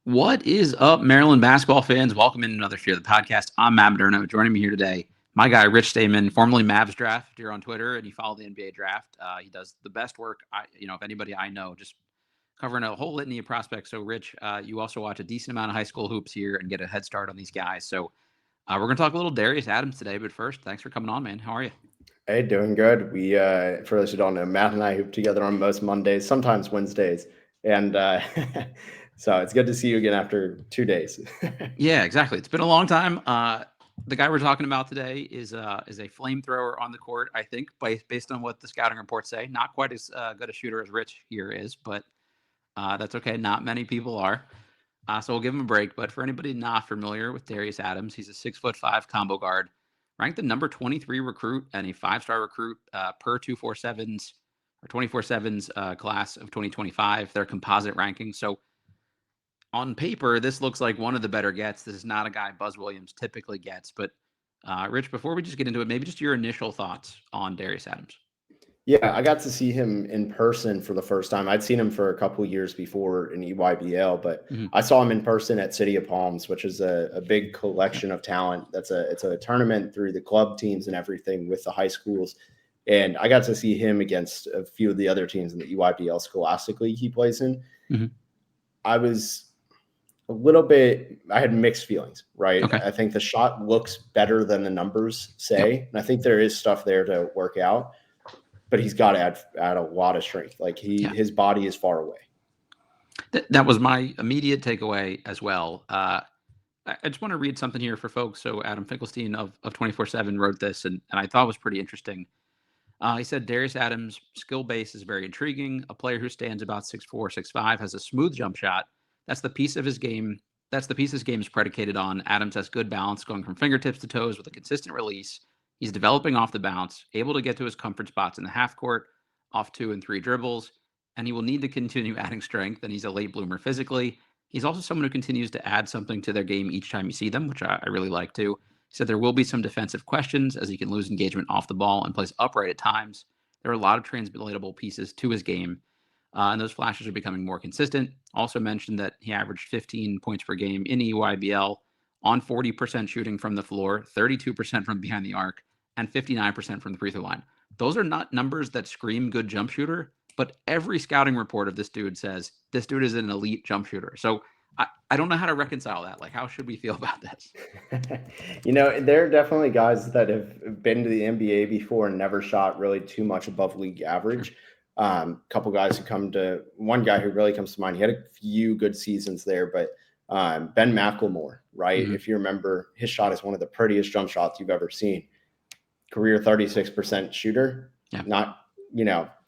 What is up, Maryland basketball fans? Welcome in another show of the podcast. I'm Matt Moderno. Joining me here today, my guy Rich Stayman, formerly Mavs Draft. If you're on Twitter and you follow the NBA Draft, he does the best work. If anybody I know, just covering a whole litany of prospects. So, Rich, you also watch a decent amount of high school hoops here and get a head start on these guys. So, we're going to talk a little Darius Adams today. But first, thanks for coming on, man. How are you? Hey, doing good. We, for those who don't know, Matt and I hoop together on most Mondays, sometimes Wednesdays, and so it's good to see you again after 2 days. Yeah, exactly. It's been a long time. The guy we're talking about today is a flamethrower on the court. I think, based on what the scouting reports say, not quite as good a shooter as Rich here is, but that's okay. Not many people are, so we'll give him a break. But for anybody not familiar with Darius Adams, he's a 6'5" combo guard, ranked the number 23 recruit and a 5-star recruit per 247's or 24/7's class of 2025. Their composite ranking. So on paper, this looks like one of the better gets. This is not a guy Buzz Williams typically gets. But, Rich, before we just get into it, maybe just your initial thoughts on Darius Adams. Yeah, I got to see him in person for the first time. I'd seen him for a couple of years before in EYBL, but Mm-hmm. I saw him in person at City of Palms, which is a big collection of talent. It's a tournament through the club teams and everything with the high schools. And I got to see him against a few of the other teams in the EYBL Scholastic League he plays in. Mm-hmm. I was I had mixed feelings, right? Okay. I think the shot looks better than the numbers say. Yep. And I think there is stuff there to work out, but he's got to add a lot of strength. Like Yeah. his body is far away. That was my immediate takeaway as well. I just want to read something here for folks. So Adam Finkelstein of 24/7 wrote this, and I thought it was pretty interesting. He said Darius Adams' skill base is very intriguing. A player who stands about 6'4", 6'5", has a smooth jump shot. That's the piece of his game. That's the piece his game is predicated on. Adams has good balance going from fingertips to toes with a consistent release. He's developing off the bounce, able to get to his comfort spots in the half court, off 2 and 3 dribbles, and he will need to continue adding strength, and he's a late bloomer physically. He's also someone who continues to add something to their game each time you see them, which I really like too. He said there will be some defensive questions as he can lose engagement off the ball and plays upright at times. There are a lot of translatable pieces to his game, and those flashes are becoming more consistent. Also mentioned that he averaged 15 points per game in EYBL on 40% shooting from the floor, 32% from behind the arc, and 59% from the free throw line. Those are not numbers that scream good jump shooter, but every scouting report of this dude says this dude is an elite jump shooter. So I don't know how to reconcile that. Like, how should we feel about this? There are definitely guys that have been to the NBA before and never shot really too much above league average. Sure. Couple guys one guy who really comes to mind. He had a few good seasons there, but Ben McLemore, right? Mm-hmm. If you remember, his shot is one of the prettiest jump shots you've ever seen. Career 36% shooter. Yeah. Not,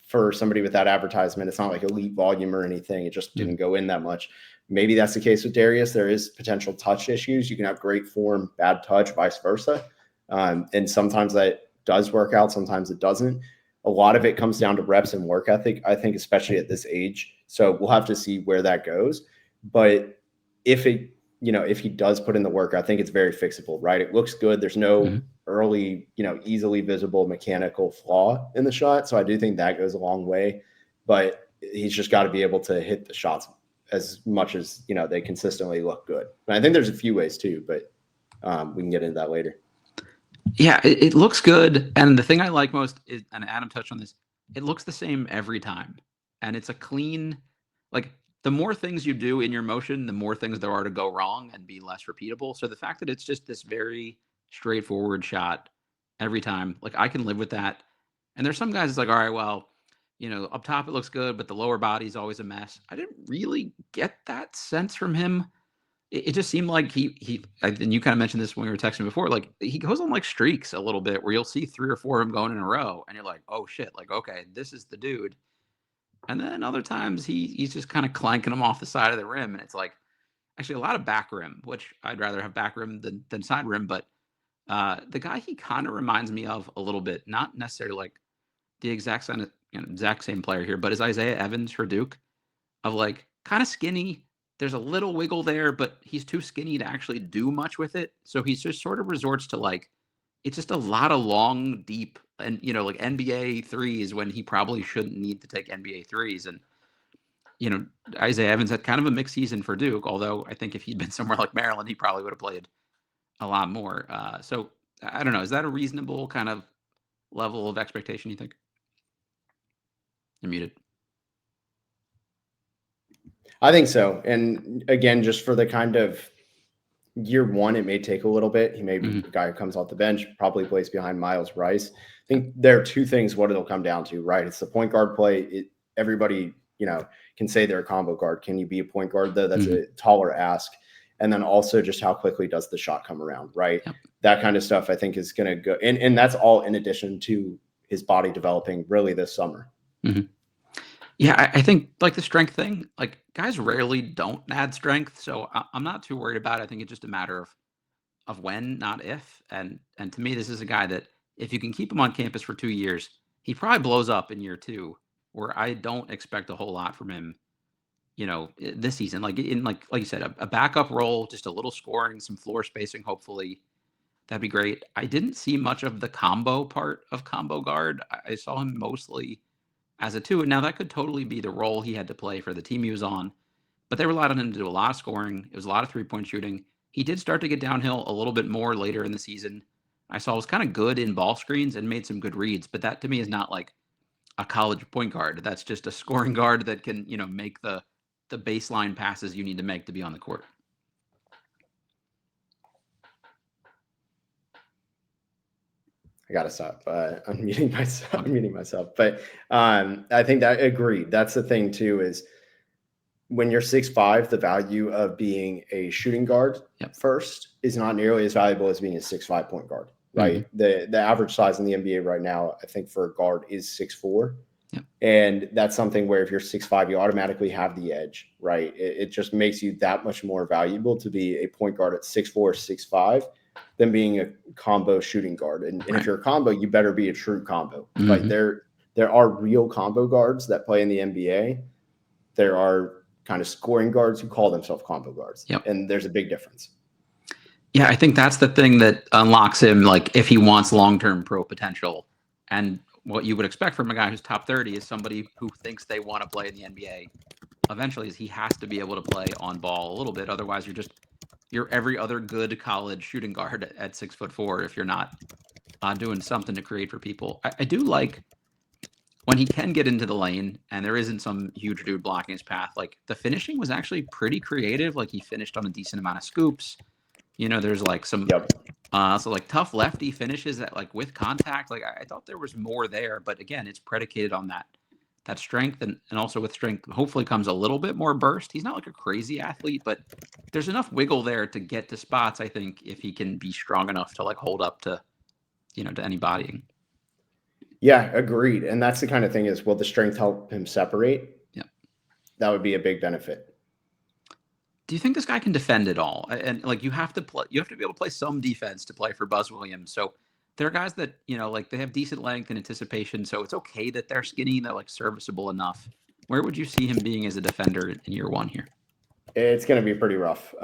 for somebody with that advertisement, it's not like elite volume or anything. It just didn't go in that much. Maybe that's the case with Darius. There is potential touch issues. You can have great form, bad touch, vice versa. And sometimes that does work out. Sometimes it doesn't. A lot of it comes down to reps and work ethic, I think, especially at this age. So we'll have to see where that goes. But if he does put in the work, I think it's very fixable, right? It looks good. There's no early, easily visible mechanical flaw in the shot. So I do think that goes a long way. But he's just got to be able to hit the shots as much as, they consistently look good. And I think there's a few ways too, but we can get into that later. Yeah, it looks good. And the thing I like most is, and Adam touched on this, it looks the same every time. And it's a clean, like, the more things you do in your motion, the more things there are to go wrong and be less repeatable. So the fact that it's just this very straightforward shot every time, like, I can live with that. And there's some guys it's like, all right, well, up top it looks good, but the lower body's always a mess. I didn't really get that sense from him. It just seemed like and you kind of mentioned this when we were texting before, like, he goes on like streaks a little bit where you'll see 3 or 4 of them going in a row and you're like, oh shit, like, okay, this is the dude. And then other times he's just kind of clanking them off the side of the rim. And it's like, actually a lot of back rim, which I'd rather have back rim than side rim. But the guy he kind of reminds me of a little bit, not necessarily like the exact same player here, but is Isaiah Evans for Duke, of like kind of skinny. There's a little wiggle there, but he's too skinny to actually do much with it. So he's just sort of resorts to like, it's just a lot of long, deep, and like NBA threes when he probably shouldn't need to take NBA threes. And Isaiah Evans had kind of a mixed season for Duke, although I think if he'd been somewhere like Maryland, he probably would have played a lot more. So I don't know. Is that a reasonable kind of level of expectation, you think? You're muted. I think so. And again, just for the kind of year one, it may take a little bit. He may be the guy who comes off the bench, probably plays behind Miles Rice. I think there are two things what it'll come down to, right? It's the point guard play. Everybody, can say they're a combo guard. Can you be a point guard, though? That's a taller ask. And then also just how quickly does the shot come around, right? Yep. That kind of stuff I think is going to go. And that's all in addition to his body developing really this summer. Mm-hmm. Yeah, I think like the strength thing, like guys rarely don't add strength. So I'm not too worried about it. I think it's just a matter of when, not if. And to me, this is a guy that if you can keep him on campus for 2 years, he probably blows up in year 2, where I don't expect a whole lot from him, this season. Like like you said, a backup role, just a little scoring, some floor spacing, hopefully. That'd be great. I didn't see much of the combo part of combo guard. I saw him mostly as a 2. And now that could totally be the role he had to play for the team he was on. But they relied on him to do a lot of scoring. It was a lot of 3-point shooting. He did start to get downhill a little bit more later in the season. I saw was kind of good in ball screens and made some good reads. But that to me is not like a college point guard. That's just a scoring guard that can, make the baseline passes you need to make to be on the court. I gotta stop unmuting myself. But I think that agreed. That's the thing too, is when you're 6'5", the value of being a shooting guard first is not nearly as valuable as being a 6'5" point guard, right? Mm-hmm. The average size in the NBA right now, I think for a guard is 6'4". Yep. And that's something where if you're 6'5", you automatically have the edge, right? It just makes you that much more valuable to be a point guard at 6'4", 6'5", than being a combo shooting guard. And if you're a combo, you better be a true combo. Mm-hmm. Like there are real combo guards that play in the NBA. There are kind of scoring guards who call themselves combo guards. Yep. And there's a big difference. Yeah, I think that's the thing that unlocks him, like if he wants long-term pro potential. And what you would expect from a guy who's top 30 is somebody who thinks they want to play in the NBA. Eventually, he has to be able to play on ball a little bit. Otherwise, you're every other good college shooting guard at 6'4" if you're not doing something to create for people. I do like when he can get into the lane and there isn't some huge dude blocking his path. Like the finishing was actually pretty creative. Like he finished on a decent amount of scoops. There's like some so like tough lefty finishes that like with contact. Like I thought there was more there, but again, it's predicated on that strength and also with strength hopefully comes a little bit more burst. He's not like a crazy athlete, but there's enough wiggle there to get to spots, I think, if he can be strong enough to like hold up to to any bodying. Yeah, agreed. And that's the kind of thing is, will the strength help him separate? Yeah, that would be a big benefit. Do you think this guy can defend it all? And like you have to be able to play some defense to play for Buzz Williams. So there are guys that, like they have decent length and anticipation. So it's okay that they're skinny, they're like serviceable enough. Where would you see him being as a defender in year 1 here? It's going to be pretty rough.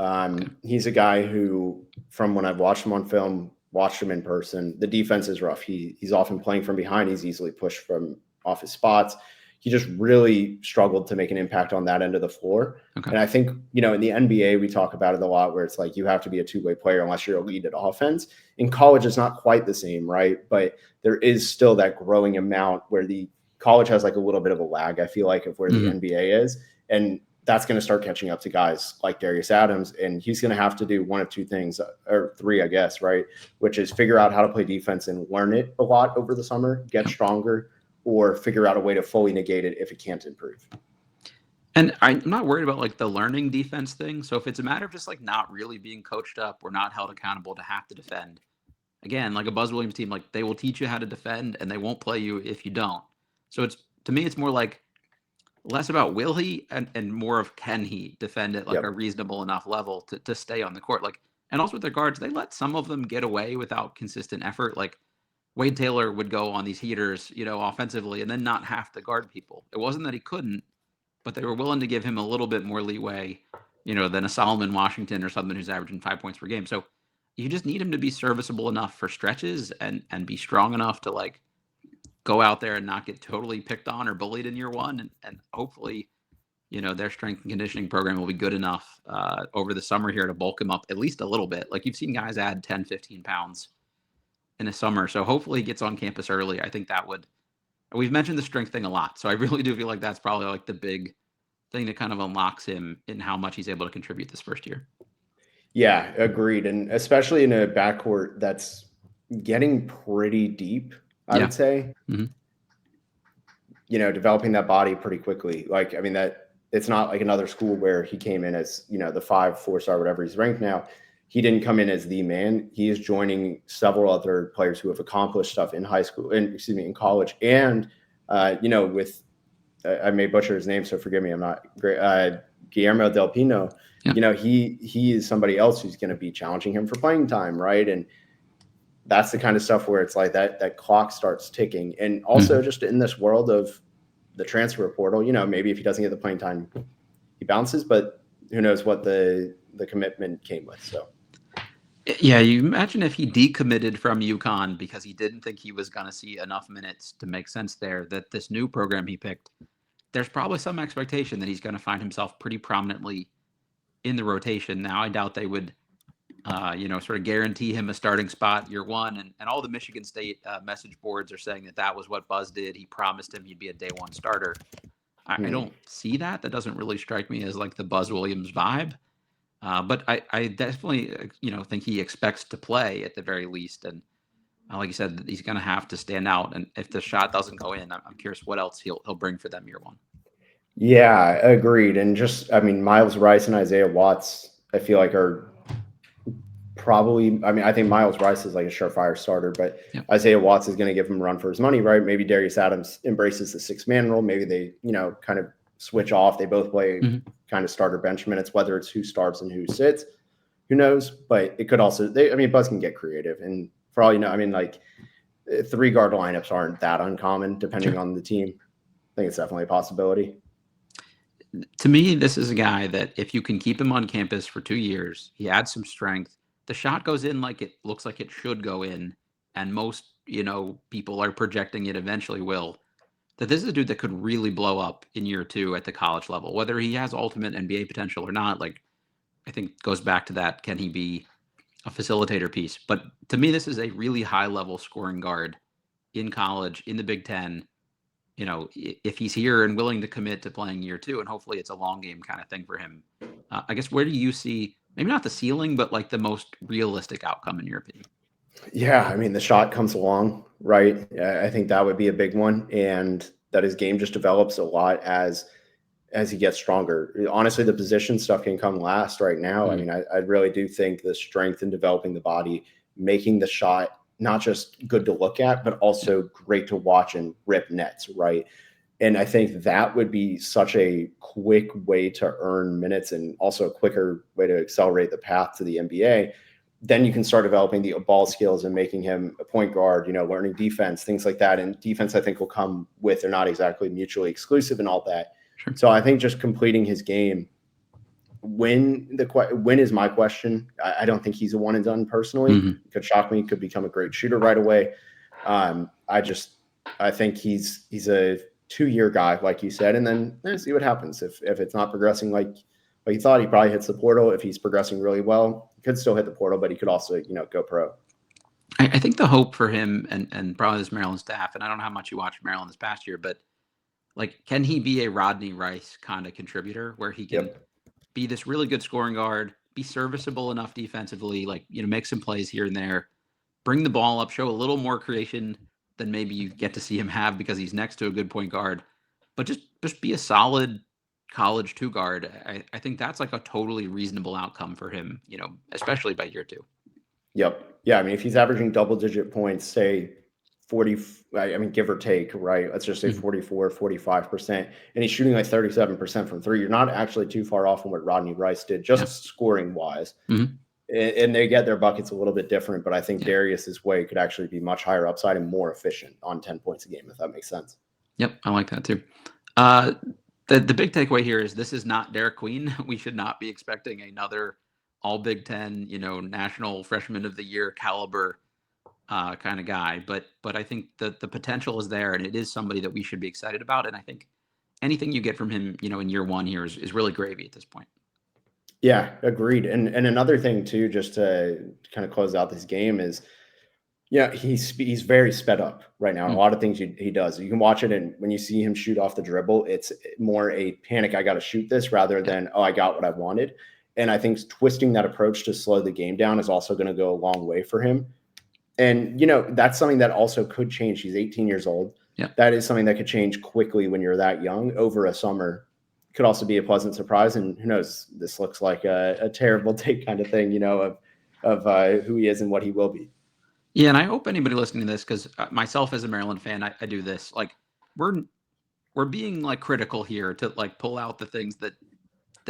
He's a guy who, from when I've watched him on film, watched him in person, the defense is rough. He's often playing from behind. He's easily pushed from off his spots. He just really struggled to make an impact on that end of the floor. Okay. And I think, in the NBA, we talk about it a lot where it's like you have to be a two-way player unless you're elite at offense. In college, it's not quite the same, right? But there is still that growing amount where the college has like a little bit of a lag, I feel like, of where the NBA is. And that's going to start catching up to guys like Darius Adams. And he's going to have to do one of two things, or three, I guess, right? Which is figure out how to play defense and learn it a lot over the summer, get stronger, or figure out a way to fully negate it if it can't improve. And I'm not worried about like the learning defense thing. So if it's a matter of just like not really being coached up or not held accountable to have to defend, again, like a Buzz Williams team, like they will teach you how to defend and they won't play you if you don't. So to me, it's more like less about will he and more of can he defend at like a reasonable enough level to stay on the court. Like, and also with their guards, they let some of them get away without consistent effort. Like Wade Taylor would go on these heaters, offensively and then not have to guard people. It wasn't that he couldn't, but they were willing to give him a little bit more leeway, than a Solomon Washington or something who's averaging 5 points per game. So you just need him to be serviceable enough for stretches and be strong enough to like go out there and not get totally picked on or bullied in year 1 and hopefully their strength and conditioning program will be good enough over the summer here to bulk him up at least a little bit. Like you've seen guys add 10, 15 pounds in the summer. So hopefully he gets on campus early. I think we've mentioned the strength thing a lot. So I really do feel like that's probably like the big thing that kind of unlocks him in how much he's able to contribute this first year. Yeah, agreed. And especially in a backcourt that's getting pretty deep, I would say. Mm-hmm. Developing that body pretty quickly. Like, I mean, that it's not like another school where he came in as, the 5-4-star, whatever he's ranked now. He didn't come in as the man. He is joining several other players who have accomplished stuff in high school, in college. And, with, I may butcher his name, so forgive me. I'm not great. Guillermo Del Pino, he is somebody else who's going to be challenging him for playing time. Right. And that's the kind of stuff where it's like that clock starts ticking. And also just in this world of the transfer portal, maybe if he doesn't get the playing time, he bounces, but who knows what the commitment came with. So. Yeah, you imagine if he decommitted from UConn because he didn't think he was going to see enough minutes to make sense there, that this new program he picked, there's probably some expectation that he's going to find himself pretty prominently in the rotation. Now, I doubt they would, sort of guarantee him a starting spot year one. And all the Michigan State message boards are saying that was what Buzz did. He promised him he'd be a day one starter. I don't see that. That doesn't really strike me as like the Buzz Williams vibe. But I definitely, think he expects to play at the very least. And like you said, he's going to have to stand out. And if the shot doesn't go in, I'm curious what else he'll bring for them year one. Yeah, agreed. And just, I mean, Miles Rice and Isaiah Watts, I feel like are probably, I think Miles Rice is like a surefire starter, but Isaiah Watts is going to give him a run for his money, right? Maybe Darius Adams embraces the 6-man role. Maybe they, kind of switch off. They both play kind of starter bench minutes, whether it's who starts and who sits, who knows? But it could also, Buzz can get creative. And for all you know, 3-guard lineups aren't that uncommon depending on the team. I think it's definitely a possibility. To me, this is a guy that if you can keep him on campus for 2 years, he adds some strength. The shot goes in like it looks like it should go in. And most, people are projecting it eventually will. That this is a dude that could really blow up in year 2 at the college level. Whether he has ultimate NBA potential or not, like, I think goes back to that, can he be a facilitator piece? But to me, this is a really high-level scoring guard in college, in the Big Ten. If he's here and willing to commit to playing year 2, and hopefully it's a long game kind of thing for him. I guess, where do you see, maybe not the ceiling, but like the most realistic outcome in your opinion? Yeah, the shot comes along, right? I think that would be a big one, and that his game just develops a lot as he gets stronger. Honestly, the position stuff can come last right now. I really do think the strength in developing the body, making the shot not just good to look at, but also great to watch and rip nets, right? And I think that would be such a quick way to earn minutes and also a quicker way to accelerate the path to the NBA. Then you can start developing the ball skills and making him a point guard, learning defense, things like that. And defense, I think, will come with, they're not exactly mutually exclusive and all that. Sure. So I think just completing his game, when is my question. I don't think he's a one and done personally. It could shock me. Could become a great shooter right away. I think he's a 2-year guy, like you said, and then see what happens. If it's not progressing like you thought, he probably hits the portal. If he's progressing really well, he could still hit the portal, but he could also, go pro. I think the hope for him and probably this Maryland staff, and I don't know how much you watched Maryland this past year, but like, can he be a Rodney Rice kind of contributor where he can be this really good scoring guard, be serviceable enough defensively, like, make some plays here and there, bring the ball up, show a little more creation than maybe you get to see him have because he's next to a good point guard, but just be a solid college 2 guard. I think that's like a totally reasonable outcome for him, especially by year 2. Yep. Yeah. If he's averaging double-digit points, say 40, give or take, right? Let's just say 44, 45%, and he's shooting like 37% from 3. You're not actually too far off from what Rodney Rice did, just scoring wise. And they get their buckets a little bit different, but I think Darius's way could actually be much higher upside and more efficient on 10 points a game, if that makes sense. Yep. I like that too. The big takeaway here is this is not Derek Queen. We should not be expecting another all Big Ten, national freshman of the year caliber kind of guy. But I think that the potential is there, and it is somebody that we should be excited about. And I think anything you get from him, in year one here is really gravy at this point. Yeah, agreed. And another thing too, just to kind of close out this game is, he's very sped up right now. And a lot of things he does, you can watch it, and when you see him shoot off the dribble, it's more a panic. I got to shoot this rather than, oh, I got what I wanted. And I think twisting that approach to slow the game down is also going to go a long way for him. And that's something that also could change. He's 18 years old. Yeah. That is something that could change quickly when you're that young over a summer. Could also be a pleasant surprise. And who knows? This looks like a terrible take kind of thing, of who he is and what he will be. Yeah, and I hope anybody listening to this, because myself as a Maryland fan, I do this. Like, we're being like critical here to like pull out the things that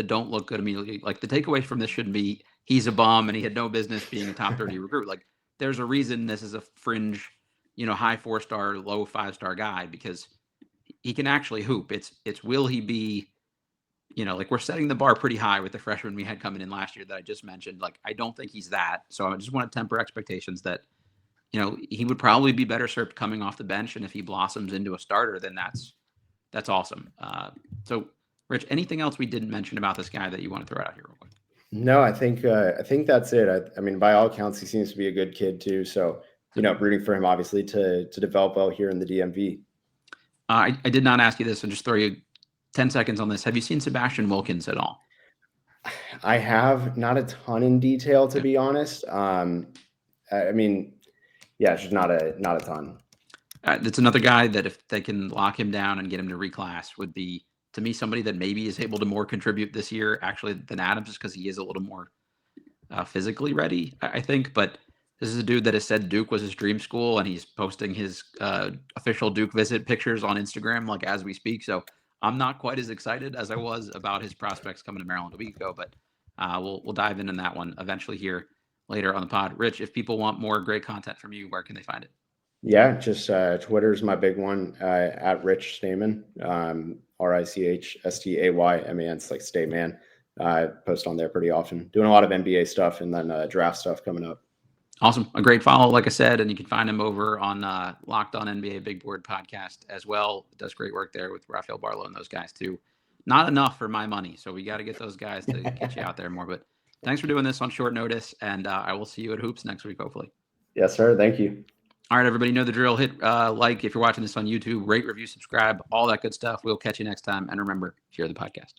don't look good immediately. Like, the takeaway from this shouldn't be he's a bum and he had no business being a top 30 recruit. Like, there's a reason this is a fringe, high 4-star, low 5-star guy, because he can actually hoop. It's will he be, like, we're setting the bar pretty high with the freshman we had coming in last year that I just mentioned. Like, I don't think he's that. So I just want to temper expectations that, he would probably be better served coming off the bench. And if he blossoms into a starter, then that's awesome. So Rich, anything else we didn't mention about this guy that you want to throw out here real quick? No, I think that's it. I mean, by all accounts, he seems to be a good kid too. So, rooting for him obviously to develop well here in the DMV. I did not ask you this, and just throw you 10 seconds on this. Have you seen Sebastian Wilkins at all? I have, not a ton in detail, to be honest. I mean, yeah, it's just not a ton. It's another guy that if they can lock him down and get him to reclass would be, to me, somebody that maybe is able to more contribute this year actually than Adams, just because he is a little more physically ready, I think. But this is a dude that has said Duke was his dream school, and he's posting his official Duke visit pictures on Instagram like as we speak. So I'm not quite as excited as I was about his prospects coming to Maryland a week ago, but we'll dive in that one eventually here later on the pod. Rich, if people want more great content from you, where can they find it? Yeah, just Twitter's my big one, at Rich Stayman, RichStayman. It's like Stayman. I post on there pretty often, doing a lot of NBA stuff and then draft stuff coming up. Awesome. A great follow, like I said, and you can find him over on Locked On NBA Big Board podcast as well. Does great work there with Rafael Barlow and those guys too. Not enough for my money, so we got to get those guys to get you out there more. But thanks for doing this on short notice, and I will see you at Hoops next week, hopefully. Yes, sir. Thank you. All right, everybody, know the drill. Hit like if you're watching this on YouTube, rate, review, subscribe, all that good stuff. We'll catch you next time. And remember, share the podcast.